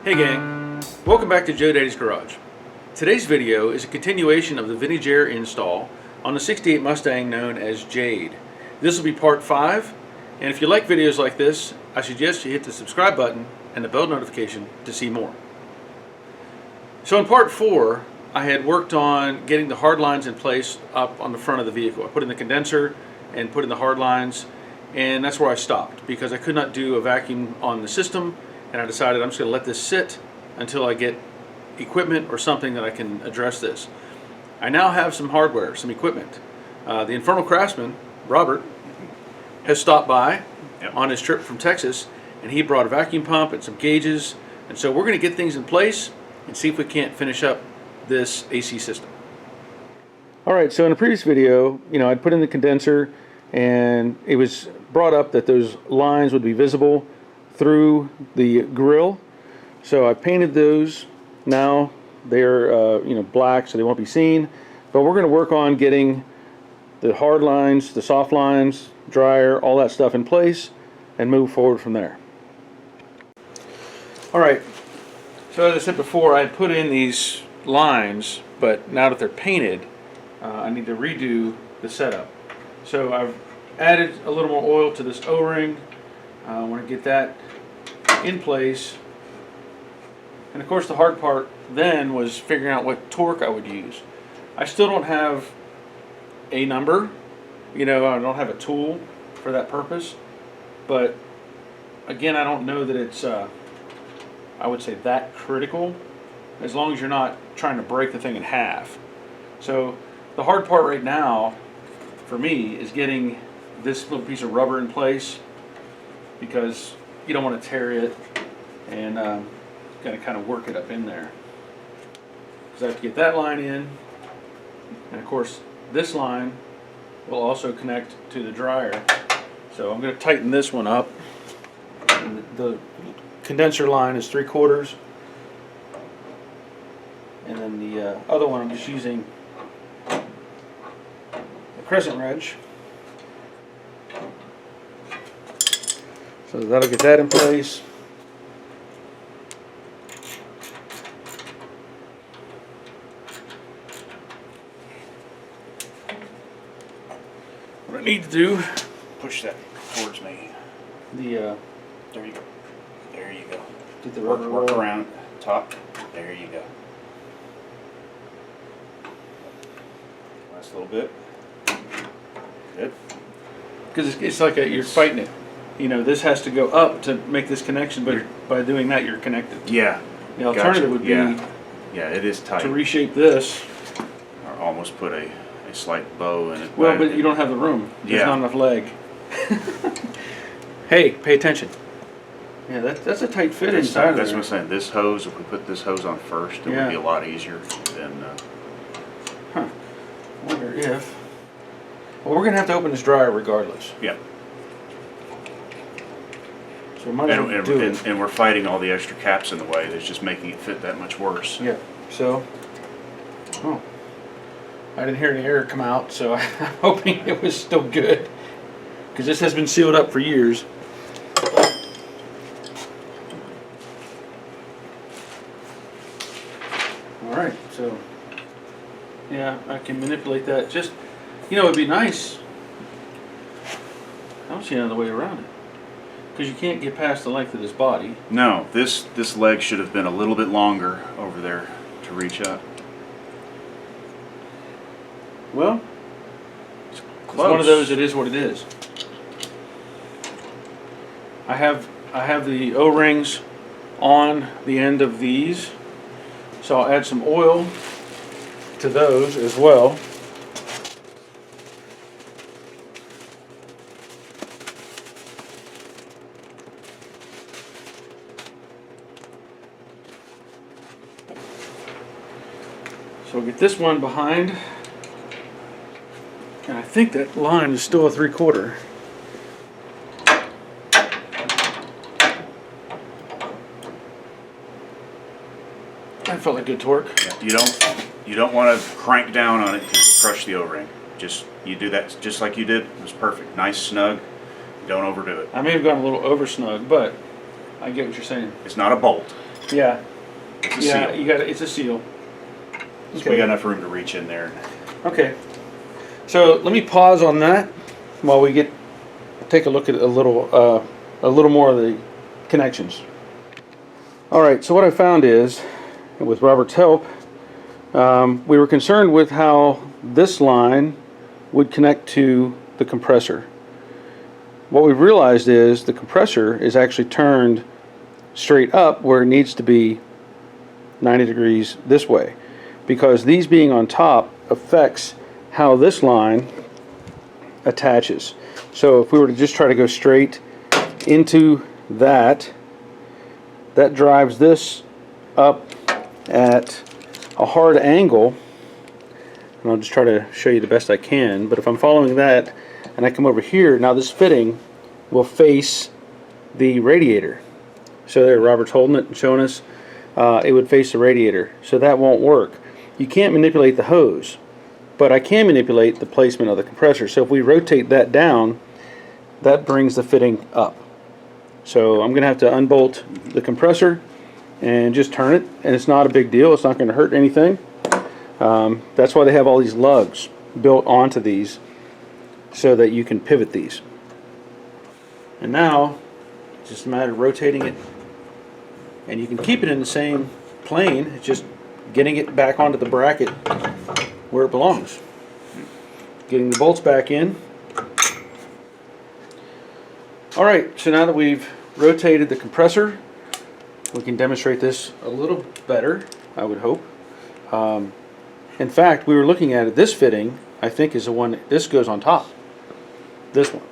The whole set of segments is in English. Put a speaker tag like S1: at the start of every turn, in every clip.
S1: Hey gang, welcome back to Jade's Garage. Today's video is a continuation of the vintage air install on the 68 Mustang known as Jade. This will be part 5, and if you like videos like this, I suggest you hit the subscribe button and the bell notification to see more. So in part 4, I had worked on getting the hard lines in place up on the front of the vehicle. I put in the condenser and put in the hard lines, and that's where I stopped because I could not do a vacuum on the system. And I decided I'm just going to let this sit until I get equipment or something that I can address this. I now have some hardware, some equipment. The infernal Craftsman, Robert, has stopped by on his trip from Texas, and he brought a vacuum pump and some gauges. And so we're going to get things in place and see if we can't finish up this AC system. All right, so in a previous video, I'd put in the condenser, and it was brought up that those lines would be visible through the grill. So I painted those. Now they're black, so they won't be seen. But we're going to work on getting the hard lines, the soft lines, dryer, all that stuff in place, and move forward from there. All right. So as I said before, I put in these lines, but now that they're painted, I need to redo the setup. So I've added a little more oil to this O-ring. I want to get that in place, and of course the hard part then was figuring out what torque I would use. I still don't have a number, I don't have a tool for that purpose, but again, I don't know that it's I would say that critical, as long as you're not trying to break the thing in half. So the hard part right now for me is getting this little piece of rubber in place, because you don't want to tear it, and got to kind of work it up in there. Because I have to get that line in, and of course this line will also connect to the dryer. So I'm going to tighten this one up. And the condenser line is 3/4, and then the other one I'm just using a crescent wrench. So that'll get that in place. What I need to do,
S2: push that towards me.
S1: There
S2: you go. There you go.
S1: Get the
S2: work
S1: rubber
S2: around top. There you go. Last little bit. Good.
S1: Because it's like you're fighting it. This has to go up to make this connection, but by doing that, you're connected.
S2: Yeah.
S1: The alternative would be
S2: it is tight.
S1: to reshape this.
S2: Or almost put a slight bow in it.
S1: Well, but you don't have the room. There's not enough leg. Hey, pay attention. Yeah, that's a tight fit inside of there.
S2: That's what I'm saying. This hose, if we put this hose on first, it would be a lot easier than...
S1: I wonder if... Well, we're going to have to open this dryer regardless.
S2: Yeah.
S1: So we might as well do it.
S2: And we're fighting all the extra caps in the way. That's just making it fit that much worse.
S1: Yeah. So... Oh. I didn't hear any air come out, so I'm hoping it was still good. Because this has been sealed up for years. Alright, so... Yeah, I can manipulate that. Just, it'd be nice. I don't see another way around it. Because you can't get past the length of this body.
S2: No, this leg should have been a little bit longer over there to reach up.
S1: Well, it's one of those. It is what it is. I have the O-rings on the end of these, so I'll add some oil to those as well. So we'll get this one behind. And I think that line is still a 3/4. That felt like good torque.
S2: Yeah, you don't want to crank down on it because you'll crush the O-ring. You do that just like you did. It was perfect. Nice, snug. Don't overdo it.
S1: I may have gone a little over snug, but I get what you're saying.
S2: It's not a bolt.
S1: Yeah.
S2: It's a
S1: Yeah,
S2: seal.
S1: you got it's a seal.
S2: So we got enough room to reach in there.
S1: Okay. So let me pause on that while we take a look at a little more of the connections. All right. So what I found is, with Robert's help, we were concerned with how this line would connect to the compressor. What we've realized is the compressor is actually turned straight up where it needs to be 90 degrees this way, because these being on top affects how this line attaches. So if we were to just try to go straight into that drives this up at a hard angle, and I'll just try to show you the best I can. But if I'm following that and I come over here, now this fitting will face the radiator. So there, Robert's holding it and showing us it would face the radiator. So that won't work. You can't manipulate the hose, but I can manipulate the placement of the compressor. So if we rotate that down, that brings the fitting up. So I'm going to have to unbolt the compressor and just turn it, and it's not a big deal. It's not going to hurt anything. That's why they have all these lugs built onto these so that you can pivot these. And now it's just a matter of rotating it, and you can keep it in the same plane. It's just getting it back onto the bracket where it belongs. Getting the bolts back in. Alright, so now that we've rotated the compressor, we can demonstrate this a little better, I would hope. In fact, we were looking at it, this fitting, I think, is the one, this goes on top. This one.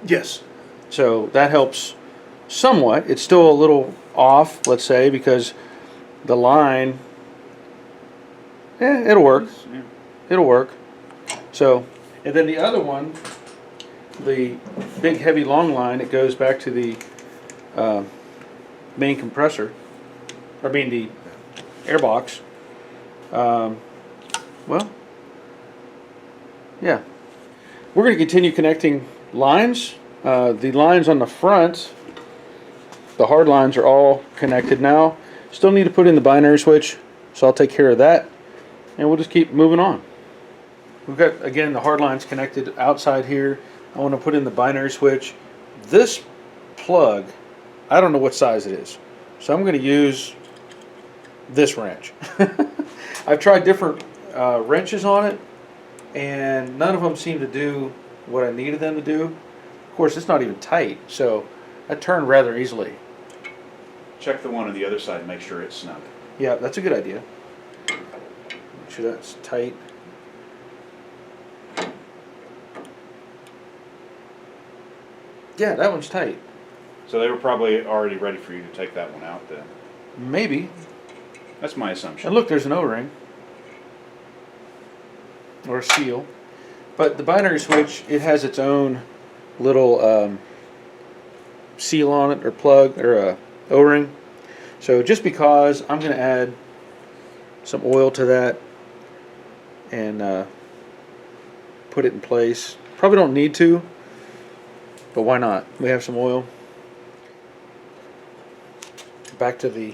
S2: Yes.
S1: So that helps somewhat. It's still a little off, let's say, because the line, it'll work.
S2: Yeah.
S1: It'll work. So, and then the other one, the big heavy long line, it goes back to the main compressor, I mean the airbox. Well, yeah. We're going to continue connecting lines. The lines on the front, the hard lines, are all connected now. Still need to put in the binary switch, so I'll take care of that, and we'll just keep moving on. We've got, again, the hard lines connected outside here. I want to put in the binary switch. This plug, I don't know what size it is, so I'm going to use this wrench. I've tried different wrenches on it, and none of them seem to do what I needed them to do. Of course, it's not even tight, so I turned rather easily.
S2: Check the one on the other side and make sure it's snug.
S1: Yeah, that's a good idea. Make sure that's tight. Yeah, that one's tight.
S2: So they were probably already ready for you to take that one out then.
S1: Maybe.
S2: That's my assumption.
S1: And look, there's an O-ring. Or a seal. But the binary switch, it has its own little seal on it, or plug, or a O-ring. So just because, I'm going to add some oil to that and put it in place. Probably don't need to, but why not? We have some oil. Back to the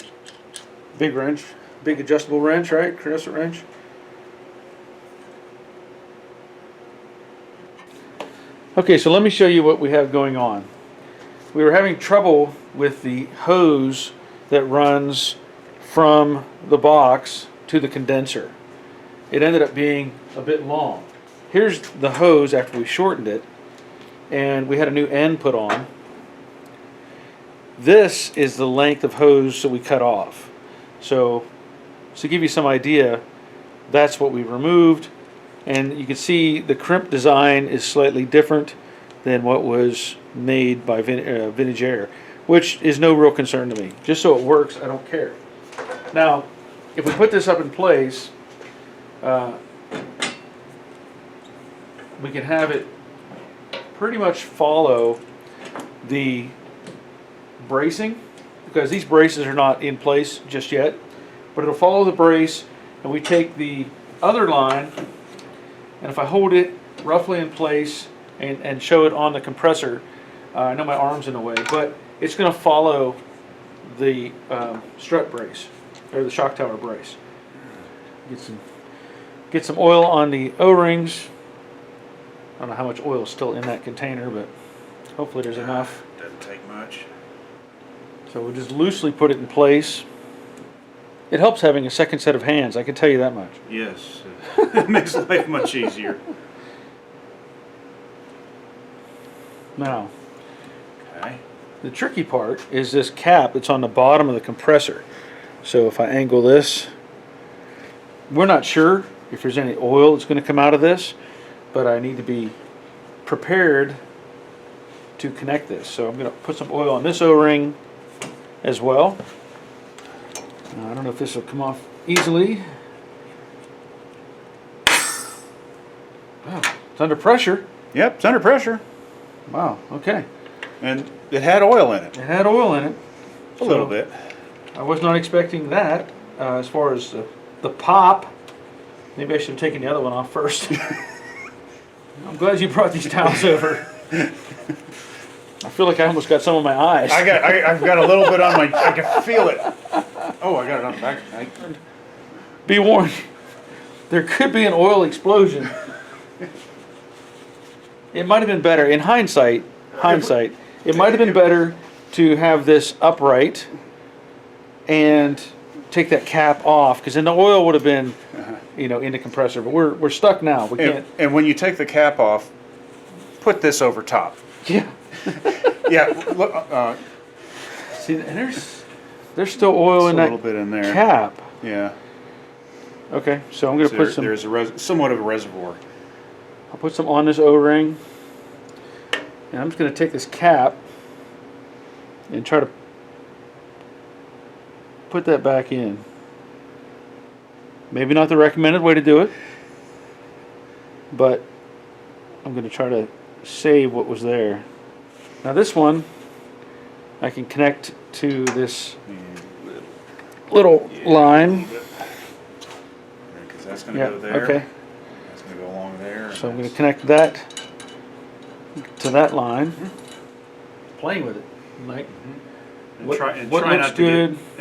S1: big wrench, big adjustable wrench, right? Crescent wrench. Okay, so let me show you what we have going on. We were having trouble with the hose that runs from the box to the condenser. It ended up being a bit long. Here's the hose after we shortened it, and we had a new end put on. This is the length of hose that we cut off. So to give you some idea, that's what we removed. And you can see the crimp design is slightly different than what was made by Vintage Air, which is no real concern to me. Just so it works, I don't care. Now, if we put this up in place, we can have it pretty much follow the bracing, because these braces are not in place just yet, but it'll follow the brace, and we take the other line, and if I hold it roughly in place and show it on the compressor, I know my arm's in the way, but it's going to follow the strut brace, or the shock tower brace. Get some oil on the O-rings. I don't know how much oil is still in that container, but hopefully there's enough.
S2: Doesn't take much.
S1: So we'll just loosely put it in place. It helps having a second set of hands, I can tell you that much.
S2: Yes, it makes life much easier.
S1: Now,
S2: Okay.
S1: the tricky part is this cap that's on the bottom of the compressor. So if I angle this, we're not sure if there's any oil that's going to come out of this, but I need to be prepared to connect this. So I'm going to put some oil on this O-ring as well. Now, I don't know if this will come off easily. Wow, it's under pressure.
S2: Yep, it's under pressure.
S1: Wow, okay.
S2: And it had oil in it.
S1: It had oil in it.
S2: A little bit.
S1: I was not expecting that as far as the pop. Maybe I should have taken the other one off first. I'm glad you brought these towels over. I feel like I almost got some on my eyes.
S2: I've got a little bit on my. I can feel it. Oh, I got it on the back.
S1: Be warned, there could be an oil explosion. It might have been better, in hindsight, it might have been better to have this upright and take that cap off, because then the oil would have been, you know, in the compressor. But we're stuck now. We can't.
S2: And when you take the cap off, put this over top.
S1: Yeah.
S2: Yeah. Look.
S1: See, and there's still oil in
S2: a
S1: that
S2: little bit in there.
S1: cap.
S2: Yeah.
S1: Okay, so I'm going to put some.
S2: There's somewhat of a reservoir.
S1: I'll put some on this O-ring, and I'm just going to take this cap and try to put that back in. Maybe not the recommended way to do it, but I'm going to try to save what was there. Now this one I can connect to this little line.
S2: Because that's going to go there.
S1: Okay.
S2: That's going to go along there.
S1: So I'm going to connect that to that line. Playing with it, like.
S2: And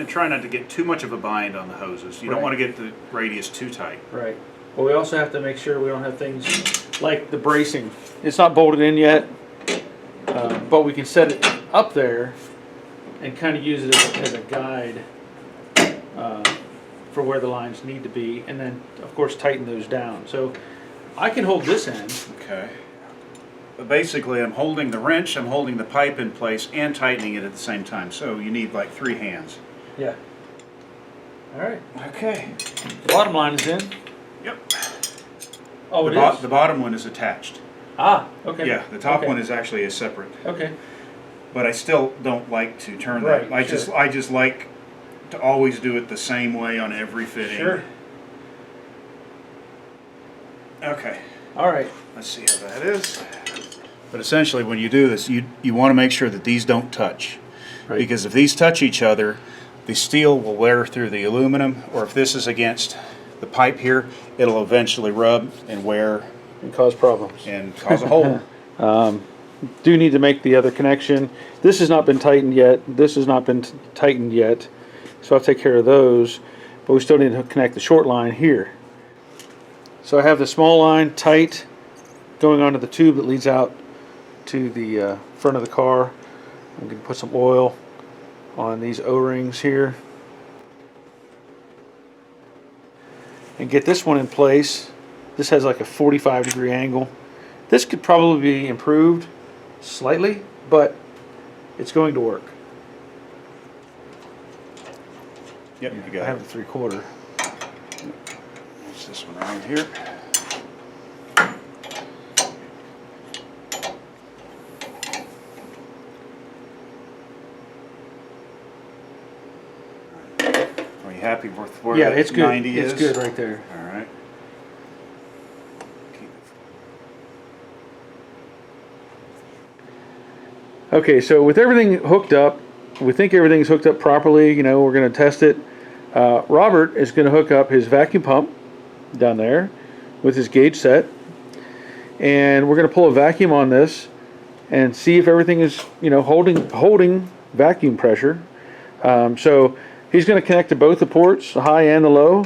S2: try not to get too much of a bind on the hoses. You don't want to get the radius too tight.
S1: Right. But we also have to make sure we don't have things like the bracing. It's not bolted in yet, but we can set it up there and kind of use it as a guide for where the lines need to be, and then of course tighten those down. So I can hold this end.
S2: Okay. But basically, I'm holding the wrench, I'm holding the pipe in place, and tightening it at the same time. So you need like 3 hands.
S1: Yeah. All right.
S2: Okay.
S1: The bottom line is in.
S2: Yep.
S1: Oh, it is?
S2: The bottom one is attached.
S1: Ah, okay.
S2: Yeah, the top one is actually a separate.
S1: Okay.
S2: But I still don't like to turn
S1: Right,
S2: that. I just like to always do it the same way on every fitting.
S1: Sure.
S2: Okay.
S1: All right.
S2: Let's see how that is. But essentially, when you do this, you want to make sure that these don't touch.
S1: Right.
S2: Because if these touch each other, the steel will wear through the aluminum, or if this is against the pipe here, it'll eventually rub and wear
S1: And cause problems.
S2: and cause a hole.
S1: Do need to make the other connection. This has not been tightened yet. This has not been tightened yet. So I'll take care of those. But we still need to connect the short line here. So I have the small line tight going onto the tube that leads out to the front of the car. I'm going to put some oil on these O-rings here. And get this one in place. This has like a 45-degree angle. This could probably be improved slightly, but it's going to work.
S2: Yep, you
S1: I
S2: got
S1: have
S2: it.
S1: the 3/4.
S2: There's this one around here. Are you happy with where
S1: Yeah,
S2: that
S1: it's good.
S2: 90
S1: It's
S2: is?
S1: good right there.
S2: All right.
S1: Okay, so with everything hooked up, we think everything's hooked up properly. You know, we're going to test it. Robert is going to hook up his vacuum pump down there with his gauge set, and we're going to pull a vacuum on this and see if everything is, you know, holding vacuum pressure. So he's going to connect to both the ports, the high and the low.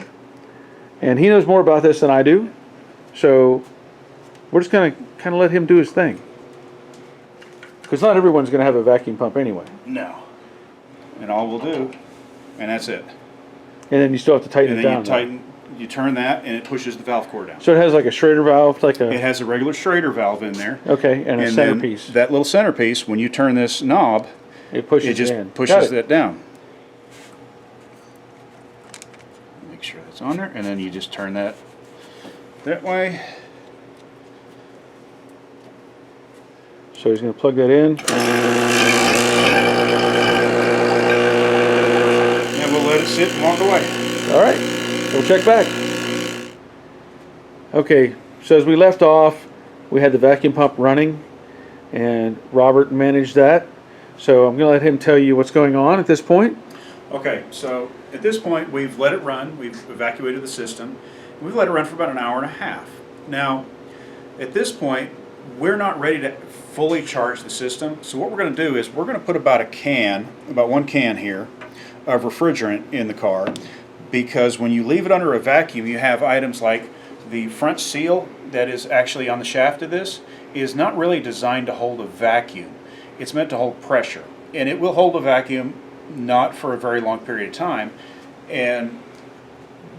S1: And he knows more about this than I do. So we're just going to kind of let him do his thing. Because not everyone's going to have a vacuum pump anyway.
S2: No. And all we'll do, and that's it.
S1: And then you still have to tighten
S2: And
S1: it
S2: then
S1: down.
S2: you turn that, and it pushes the valve core down.
S1: So it has like a Schrader valve, like a...
S2: It has a regular Schrader valve in there.
S1: Okay, and a centerpiece.
S2: That little centerpiece, when you turn this knob,
S1: it pushes
S2: it just
S1: in.
S2: pushes that down. Make sure that's on there, and then you just turn that way.
S1: So he's going to plug that in.
S2: And we'll let it sit and walk away.
S1: All right, we'll check back. Okay, so as we left off, we had the vacuum pump running, and Robert managed that. So I'm going to let him tell you what's going on at this point.
S2: Okay, so at this point we've let it run, we've evacuated the system, and we've let it run for about an hour and a half. Now, at this point, we're not ready to fully charge the system, so what we're going to do is we're going to put about one can here of refrigerant in the car, because when you leave it under a vacuum, you have items like the front seal that is actually on the shaft of this is not really designed to hold a vacuum. It's meant to hold pressure, and it will hold a vacuum not for a very long period of time, and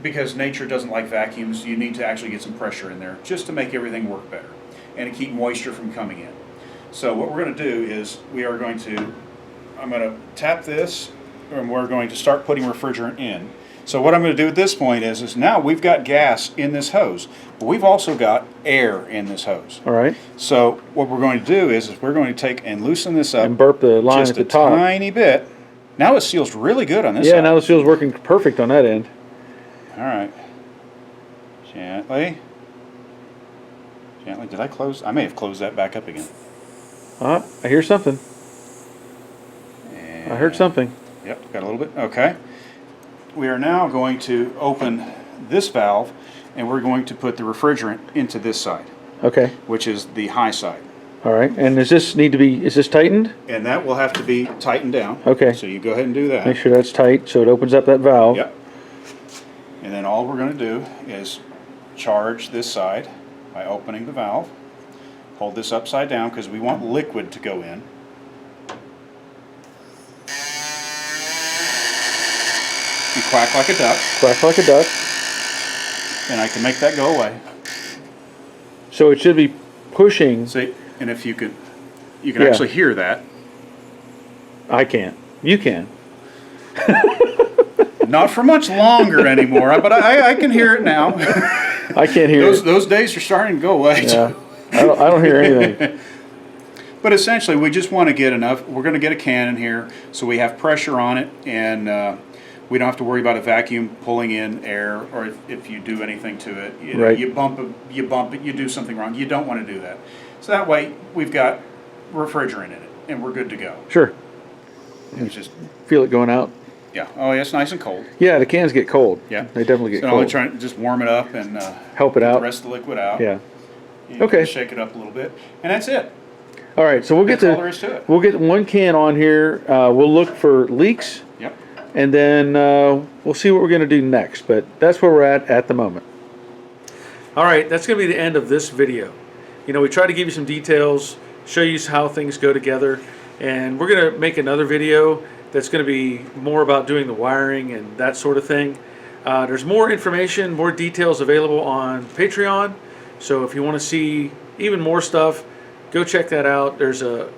S2: because nature doesn't like vacuums, you need to actually get some pressure in there just to make everything work better and to keep moisture from coming in. So what we're going to do is I'm going to tap this, and we're going to start putting refrigerant in. So what I'm going to do at this point is now we've got gas in this hose, but we've also got air in this hose.
S1: All right.
S2: So what we're going to do is we're going to take and loosen this up
S1: and burp the line
S2: just
S1: at the
S2: a
S1: top.
S2: tiny bit. Now it seals really good on this side.
S1: Yeah, now the seal's working perfect on that end.
S2: All right. Gently. Gently. Did I close? I may have closed that back up again.
S1: I hear something.
S2: And
S1: I heard something.
S2: Yep, got a little bit. Okay. We are now going to open this valve, and we're going to put the refrigerant into this side.
S1: Okay.
S2: Which is the high side.
S1: All right. And is this tightened?
S2: And that will have to be tightened down.
S1: Okay.
S2: So you go ahead and do that.
S1: Make sure that's tight so it opens up that valve.
S2: Yep. And then all we're going to do is charge this side by opening the valve. Hold this upside down because we want liquid to go in. You quack like a duck.
S1: Quack like a duck.
S2: And I can make that go away.
S1: So it should be pushing.
S2: See, and if you can actually hear that.
S1: I can't. You can.
S2: Not for much longer anymore, but I can hear it now.
S1: I can't hear it.
S2: Those days are starting to go away.
S1: Yeah. I don't hear anything.
S2: But essentially, we just want to get enough. We're going to get a can in here so we have pressure on it, and we don't have to worry about a vacuum pulling in air, or if you do anything to it.
S1: Right.
S2: You bump it, you do something wrong. You don't want to do that. So that way, we've got refrigerant in it, and we're good to go.
S1: Sure.
S2: It's just
S1: feel it going out.
S2: Yeah. Oh, yeah, it's nice and cold.
S1: Yeah, the cans get cold.
S2: Yeah.
S1: They definitely get
S2: so
S1: cold.
S2: I'm trying to just warm it up and
S1: help it out.
S2: The rest of the liquid out.
S1: Yeah.
S2: You
S1: okay.
S2: Shake it up a little bit, and that's it.
S1: All right. So
S2: That's all there is to it.
S1: We'll get one can on here. We'll look for leaks.
S2: Yep.
S1: And then we'll see what we're going to do next. But that's where we're at the moment. All right. That's going to be the end of this video. You know, we try to give you some details, show you how things go together, and we're going to make another video that's going to be more about doing the wiring and that sort of thing. There's more information, more details available on Patreon. So if you want to see even more stuff, go check that out. There's a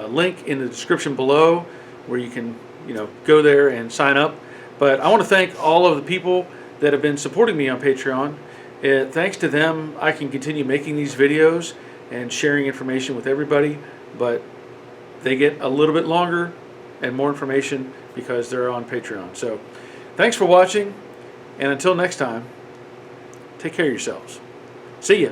S1: link in the description below where you can, go there and sign up. But I want to thank all of the people that have been supporting me on Patreon. Thanks to them, I can continue making these videos and sharing information with everybody. But they get a little bit longer and more information because they're on Patreon. So thanks for watching, and until next time, take care of yourselves. See ya.